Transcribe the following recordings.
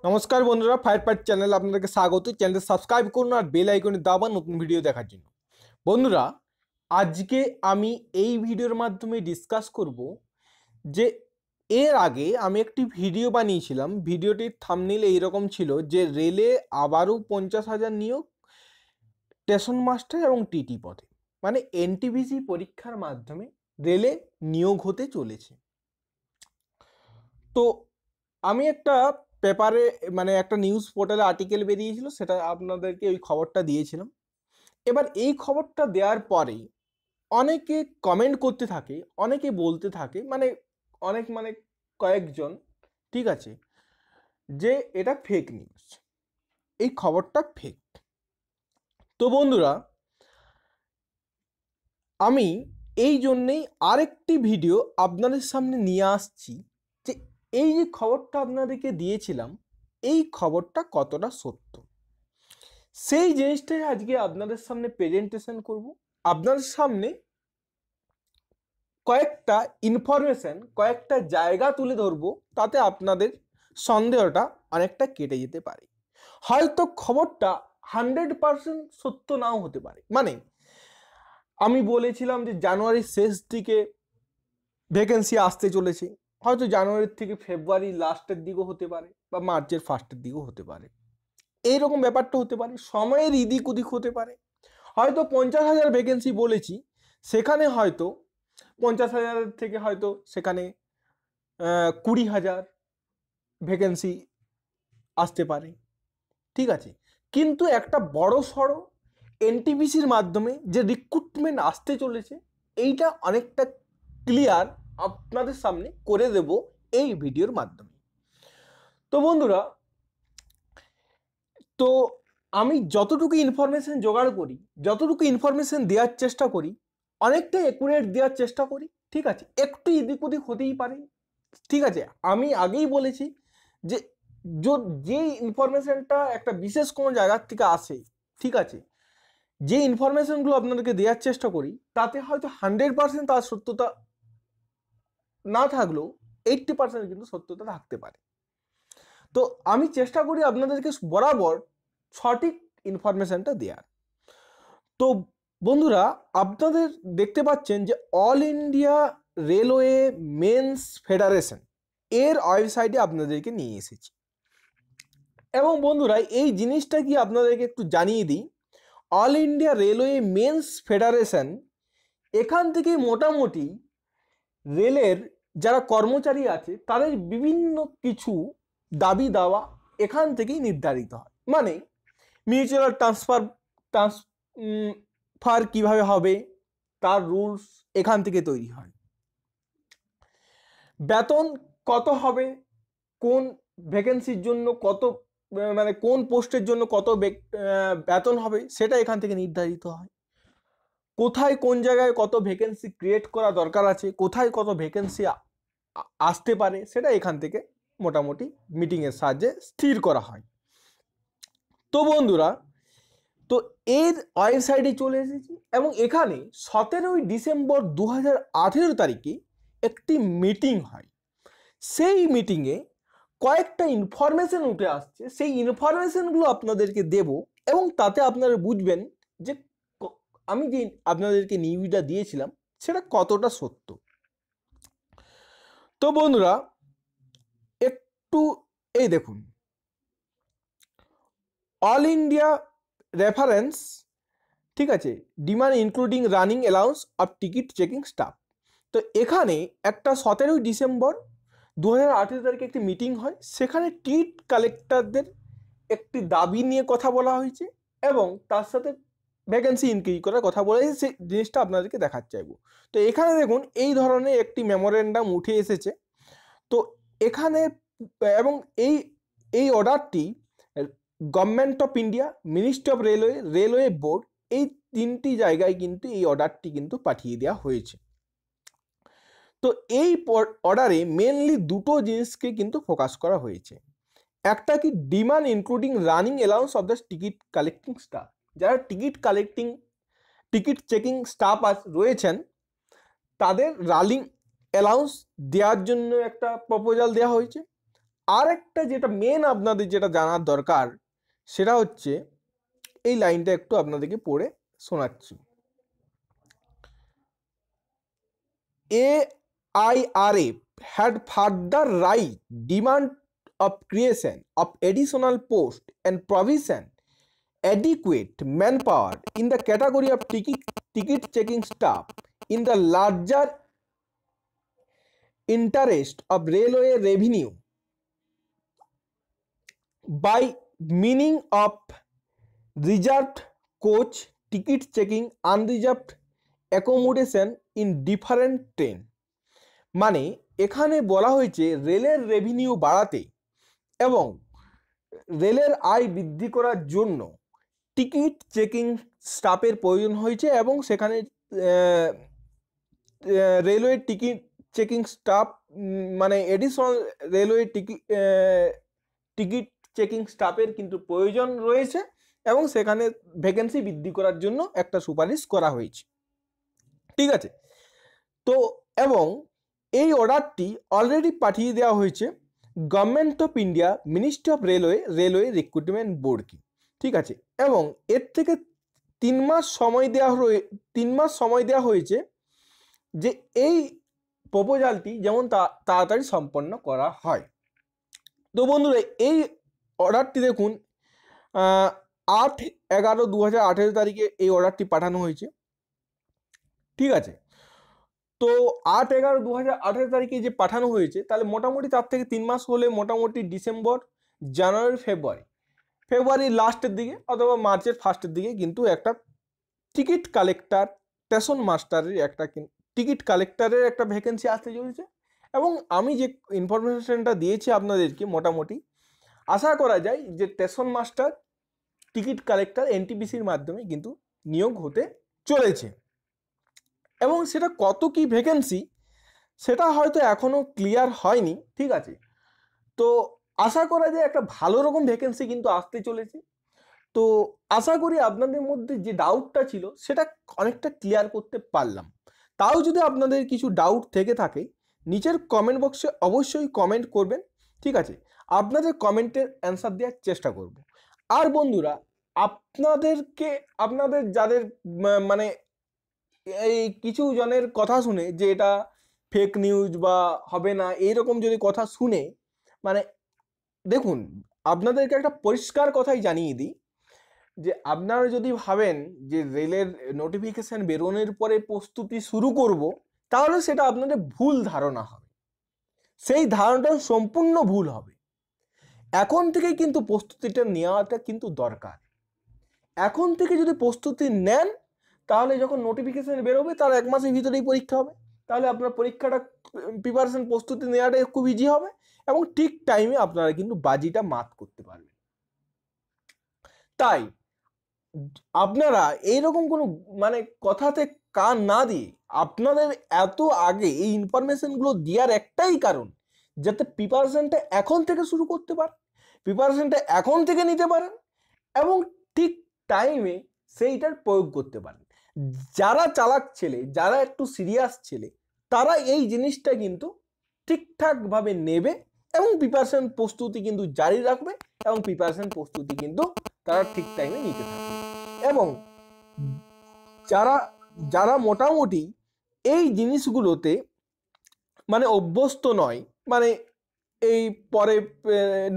নমস্কার বন্ধুরা, fire pint চ্যানেলে আপনাদেরকে স্বাগত। চ্যানেলটি সাবস্ক্রাইব করুন আর বেল আইকনে দাবান নতুন ভিডিও দেখার জন্য। বন্ধুরা, আজকে আমি এই ভিডিওর মাধ্যমে ডিসকাস করব যে এর আগে আমি একটি ভিডিও বানিয়েছিলাম। ভিডিওটির থাম্বনেইল এইরকম ছিল যে রেলে আবারও 50,000 নিয়োগ স্টেশন মাস্টার এবং টিটি পদে, মানে এনটিপিসি পরীক্ষার মাধ্যমে রেলে নিয়োগ হতে চলেছে। তো আমি একটা পেপারে, মানে একটা নিউজ পোর্টালে আর্টিকেল বেরিয়েছিল, সেটা আপনাদেরকে ওই খবরটা দিয়েছিলাম। এবার এই খবরটা দেওয়ার পরে অনেকে কমেন্ট করতে থাকে, অনেকে বলতে থাকে, মানে কয়েকজন, ঠিক আছে, যে এটা ফেক নিউজ, এই খবরটা ফেক। তো বন্ধুরা, আমি এই জন্যেই আরেকটি ভিডিও আপনাদের সামনে নিয়ে আসছি যে এই যে খবরটা আপনাদেরকে দিয়েছিলাম, এই খবরটা কতটা সত্য, সেই জিনিসটাই আজকে আপনাদের সামনে প্রেজেন্টেশন করব। আপনাদের সামনে কয়েকটা ইনফরমেশন, কয়েকটা জায়গা তুলে ধরবো, তাতে আপনাদের সন্দেহটা অনেকটা কেটে যেতে পারে। হয়তো খবরটা 100% সত্য নাও হতে পারে। মানে আমি বলেছিলাম যে জানুয়ারির শেষ দিকে ভ্যাকেন্সি আসতে চলেছে, হয়তো জানুয়ারির থেকে ফেব্রুয়ারি লাস্টের দিকেও হতে পারে, বা মার্চের ফার্স্টের দিকেও হতে পারে। এইরকম ব্যাপারটা হতে পারে, সময়ের এদিক ওদিক হতে পারে। হয়তো 50,000 ভ্যাকেন্সি বলেছি, সেখানে হয়তো 50,000 থেকে হয়তো সেখানে 20,000 ভ্যাকেন্সি আসতে পারে, ঠিক আছে। কিন্তু একটা বড় সড়ো এনটিপিসির মাধ্যমে যে রিক্রুটমেন্ট আসতে চলেছে, এইটা অনেকটা ক্লিয়ার আপনাদের সামনে করে দেব এই ভিডিওর মাধ্যমে। তো বন্ধুরা, তো আমি যতটুকু ইনফরমেশন জোগাড় করি, যতটুকু ইনফরমেশন দেওয়ার চেষ্টা করি, অনেকটা অ্যাকুরেট দেওয়ার চেষ্টা করি, ঠিক আছে। একটু এদিক ওদিক হতেই পারে, ঠিক আছে। আমি আগেই বলেছি যে যে ইনফরমেশনটা একটা বিশেষ কোনো জায়গার থেকে আসে, ঠিক আছে, যে ইনফরমেশনগুলো আপনাদেরকে দেওয়ার চেষ্টা করি, তাতে হয়তো 100% তার সত্যতা না থাকলেও 80% কিন্তু সত্যতা থাকতে পারে। তো আমি চেষ্টা করি আপনাদেরকে বরাবর সঠিক ইনফরমেশনটা দেওয়ার। তো বন্ধুরা, আপনাদের দেখতে পাচ্ছেন যে all India railway men's federation এর ওয়েবসাইটে আপনাদেরকে নিয়ে এসেছি। এবং বন্ধুরা, এই জিনিসটা কি আপনাদেরকে একটু জানিয়ে দিই, all India railway men's federation এখান থেকে মোটামুটি রেলের যারা কর্মচারী আছে তাদের বিভিন্ন কিছু দাবি দাওয়া এখান থেকেই নির্ধারিত হয়। মানে মিউচুয়াল ট্রান্সফার কিভাবে হবে, তার রুলস এখান থেকে তৈরি হয়। বেতন কত হবে, কোন ভ্যাকেন্সির জন্য কত, মানে কোন পোস্টের জন্য কত বেতন হবে, সেটা এখান থেকে নির্ধারিত হয়। কোথায় কোন জায়গায় কত ভ্যাকেন্সি ক্রিয়েট করা দরকার আছে, কোথায় কত ভ্যাকেন্সি আসতে পারে, সেটা এখান থেকে মোটামুটি মিটিংয়ের সাহায্যে স্থির করা হয়। তো বন্ধুরা, তো এর ওয়েবসাইটে চলে এসেছি এবং এখানে 17ই ডিসেম্বর 2018 তারিখে একটি মিটিং হয়। সেই মিটিংয়ে কয়েকটা ইনফরমেশন উঠে আসছে, সেই ইনফরমেশনগুলো আপনাদেরকে দেব এবং তাতে আপনারা বুঝবেন যে আমি যে আপনাদেরকে নিউজটা দিয়েছিলাম সেটা কতটা সত্য। তো বন্ধুরা, একটু এই দেখুন, অল ইন্ডিয়া রেফারেন্স, ঠিক আছে, demand including running allowance of ticket checking staff. তো এখানে একটা 17ই ডিসেম্বর 2018 তারিখে একটি মিটিং হয়, সেখানে টিকিট কালেক্টরদের একটি দাবি নিয়ে কথা বলা হয়েছে এবং তার সাথে ভ্যাকেন্সি ইনক্রিজ করার কথা বলা হয়েছে। সেই জিনিসটা আপনাদেরকে দেখাতে চাইবো। তো এখানে দেখুন এই ধরনের একটি মেমোরেন্ডাম উঠে এসেছে। তো এখানে এবং এই এই অর্ডারটি government of India, ministry of railway, railway board, এই তিনটি জায়গায় কিন্তু এই অর্ডারটি কিন্তু পাঠিয়ে দেওয়া হয়েছে। তো এই অর্ডারে মেনলি দুটো জিনিসকে কিন্তু ফোকাস করা হয়েছে। একটা কি, demand including running allowance of the ticket collecting staff, যারা টিকিট চেকিং স্টাফ রয়েছেন তাদের রানিং অ্যালাউন্স দেওয়ার জন্য একটা প্রপোজাল দেওয়া হয়েছে। আর একটা যেটা মেন আপনাদের যেটা জানার দরকার সেটা হচ্ছে এই লাইনটা একটু আপনাদেরকে পড়ে শোনাচ্ছি। AIRA had further raised demand of creation of additional posts and provision adequate manpower in the category of ticket checking staff in the larger interest of railway revenue by meaning of reserved coach ticket checking unreserved accommodation in different train। মানে এখানে বলা হয়েছে রেলের revenue বাড়াতে এবং রেলের আয় বৃদ্ধি করার জন্য টিকিট চেকিং স্টাফের প্রয়োজন হয়েছে এবং সেখানে রেলওয়ে টিকিট চেকিং স্টাফ মানে এডিশনাল রেলওয়ে টিকিট চেকিং স্টাফের কিন্তু প্রয়োজন রয়েছে এবং সেখানে ভ্যাকেন্সি বৃদ্ধি করার জন্য একটা সুপারিশ করা হয়েছে। ঠিক আছে, তো এবং এই অর্ডারটি অলরেডি পাঠিয়ে দেওয়া হয়েছে government of India ministry of railway recruitment বোর্ডকে। ঠিক আছে, এবং এর থেকে 3 মাস সময় দেওয়া হয়েছে যে এই প্রপোজালটি যেমন তাড়াতাড়ি সম্পন্ন করা হয়। তো বন্ধুরা এই অর্ডারটি দেখুন 8/11/2018 তারিখে এই অর্ডারটি পাঠানো হয়েছে। ঠিক আছে, তো 8/11/2018 তারিখে যে পাঠানো হয়েছে তাহলে মোটামুটি তার থেকে 3 মাস হলে মোটামুটি ডিসেম্বর, জানুয়ারি, ফেব্রুয়ারি লাস্টের দিকে অথবা মার্চের ফার্স্টের দিকে কিন্তু একটা টিকিট কালেক্টর স্টেশন মাস্টারের একটা টিকিট কালেক্টরের একটা ভ্যাকেন্সি আসতে চলেছে। এবং আমি যে ইনফরমেশনটা দিয়েছি আপনাদেরকে মোটামুটি আশা করা যায় যে স্টেশন মাস্টার টিকিট কালেক্টর এনটিপিসির মাধ্যমে কিন্তু নিয়োগ হতে চলেছে। এবং সেটা কত কি ভ্যাকেন্সি সেটা হয়তো এখনো ক্লিয়ার হয়নি। ঠিক আছে, তো আশা করা যায় একটা ভালো রকম ভ্যাকেন্সি কিন্তু আসতে চলেছে। তো আশা করি আপনাদের মধ্যে যে ডাউটটা ছিল সেটা অনেকটা ক্লিয়ার করতে পারলাম। তাও যদি আপনাদের কিছু ডাউট থেকে থাকে নিচের কমেন্ট বক্সে অবশ্যই কমেন্ট করবেন। ঠিক আছে, আপনাদের কমেন্টের অ্যান্সার দেওয়ার চেষ্টা করব। আর বন্ধুরা আপনাদের যাদের মানে এই কিছু জনের কথা শুনে যে এটা ফেক নিউজ বা হবে না এইরকম যদি কথা শুনে মানে দেখুন আপনাদেরকে একটা পরিষ্কার কথাই জানিয়ে দিই যে আপনারা যদি ভাবেন যে রেলের নোটিফিকেশন বেরোনোর পরে প্রস্তুতি শুরু করব তাহলে সেটা আপনাদের ভুল ধারণা হবে। সেই ধারণাটা সম্পূর্ণ ভুল হবে। এখন থেকে কিন্তু প্রস্তুতিটা নেওয়াটা কিন্তু দরকার। এখন থেকে যদি প্রস্তুতি নেন তাহলে যখন নোটিফিকেশন বেরোবে তার 1 মাসের ভিতরেই পরীক্ষা হবে, তাহলে আপনার পরীক্ষাটা প্রিপারেশন প্রস্তুতি নেওয়াটা খুব ইজি হবে এবং ঠিক টাইমে আপনারা কিন্তু বাজিটা মাত করতে পারবেন। তাই আপনারা এইরকম কোনো মানে কথাতে কান না দিয়ে আপনাদের এত আগে এই ইনফরমেশনগুলো দেওয়ার একটাই কারণ যাতে প্রিপারেশনটা এখন থেকে শুরু করতে পারেন, প্রিপারেশনটা এখন থেকে নিতে পারেন এবং ঠিক টাইমে সেইটার প্রয়োগ করতে পারেন। যারা চালাক ছেলে, যারা একটু সিরিয়াস ছেলে তারা এই জিনিসটা কিন্তু ঠিকঠাকভাবে নেবে এবং প্রিপারেশন প্রস্তুতি কিন্তু জারি রাখবে এবং প্রিপারেশন প্রস্তুতি কিন্তু তারা ঠিক টাইমে নিতে থাকবে। এবং যারা মোটামুটি এই জিনিসগুলোতে মানে অভ্যস্ত নয়, মানে এই পরে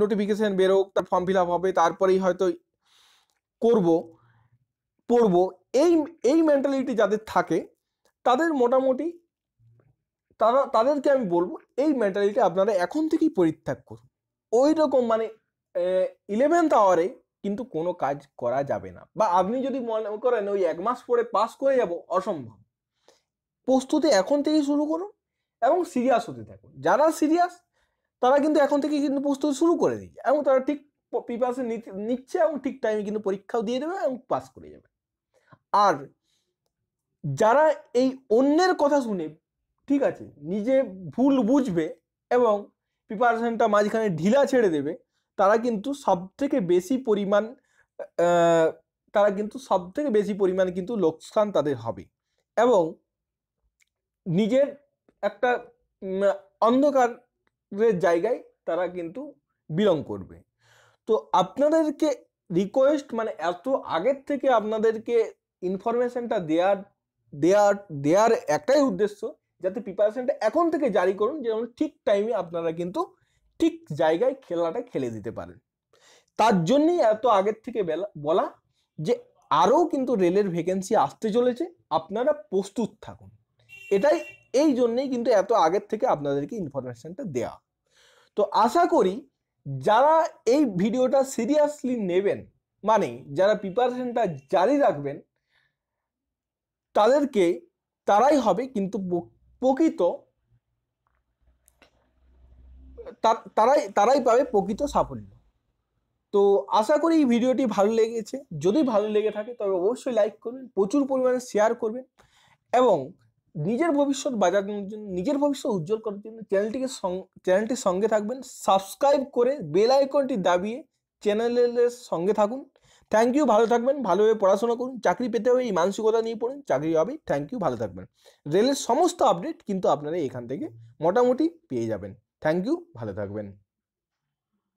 নোটিফিকেশন বেরোক তার ফর্ম ফিল আপ হবে তারপরেই হয়তো পড়বো এই মেন্টালিটি যাদের থাকে তাদের মোটামুটি তাদেরকে আমি বলবো এই মেন্টালিটি আপনারা এখন থেকেই পরিত্যাগ করুন। ওই রকম মানে 11th আওয়ারে কিন্তু কোনো কাজ করা যাবে না, বা আপনি যদি মনে করেন ওই 1 মাস পরে পাস করে যাব, অসম্ভব। প্রস্তুতি এখন থেকেই শুরু করুন এবং সিরিয়াস হতে থাকুন। যারা সিরিয়াস তারা কিন্তু এখন থেকে কিন্তু প্রস্তুতি শুরু করে দিচ্ছে এবং তারা ঠিক প্রিপারেশন নিচ্ছে এবং ঠিক টাইমে কিন্তু পরীক্ষাও দিয়ে দেবে এবং পাস করে যাবে। আর যারা এই অন্যের কথা শুনে ঠিক আছে নিজে ভুল বুঝবে এবং প্রিপারেশনটা মাঝখানে ঢিলা ছেড়ে দেবে তারা কিন্তু সবথেকে বেশি পরিমাণ কিন্তু লোকসান তাদের হবে এবং নিজের একটা অন্ধকারের জায়গায় তারা কিন্তু বিলং করবে। তো আপনাদেরকে রিকোয়েস্ট, মানে এত আগের থেকে আপনাদেরকে ইনফরমেশনটা দেওয়ার একটাই উদ্দেশ্য, যাতে প্রিপারেশনটা এখন থেকে জারি করুন, যেমন ঠিক টাইমে আপনারা কিন্তু ঠিক জায়গায় খেলাটা খেলে দিতে পারেন। তার জন্যই এত আগের থেকে বলা যে আরও কিন্তু রেলের ভ্যাকেন্সি আসতে চলেছে, আপনারা প্রস্তুত থাকুন। এটাই, এই জন্যই কিন্তু এত আগের থেকে আপনাদেরকে ইনফরমেশনটা দেওয়া। তো আশা করি যারা এই ভিডিওটা সিরিয়াসলি নেবেন, মানে যারা প্রিপারেশনটা জারি রাখবেন, তারাই হবে কিন্তু প্রকৃত, তারাই পাবে প্রকৃত সাফল্য। তো আশা করি এই ভিডিওটি ভালো লেগেছে। যদি ভালো লেগে থাকে তবে অবশ্যই লাইক করবেন, প্রচুর পরিমাণে শেয়ার করবেন, এবং নিজের ভবিষ্যৎ বাঁচানোর জন্য, নিজের ভবিষ্যৎ উজ্জ্বল করার জন্য চ্যানেলটির সঙ্গে থাকবেন। সাবস্ক্রাইব করে বেল আইকনটি দাবিয়ে চ্যানেলের সঙ্গে থাকুন। থ্যাংক ইউ, ভালো থাকবেন, ভালোভাবে পড়াশোনা করুন। চাকরি পেতে হবে এই মানসিকতা নিয়ে পড়ুন, চাকরি হবে। থ্যাংক ইউ, ভালো থাকবেন। রেলের সমস্ত আপডেট কিন্তু আপনারা এখান থেকে মোটামুটি পেয়ে যাবেন। থ্যাংক ইউ, ভালো থাকবেন।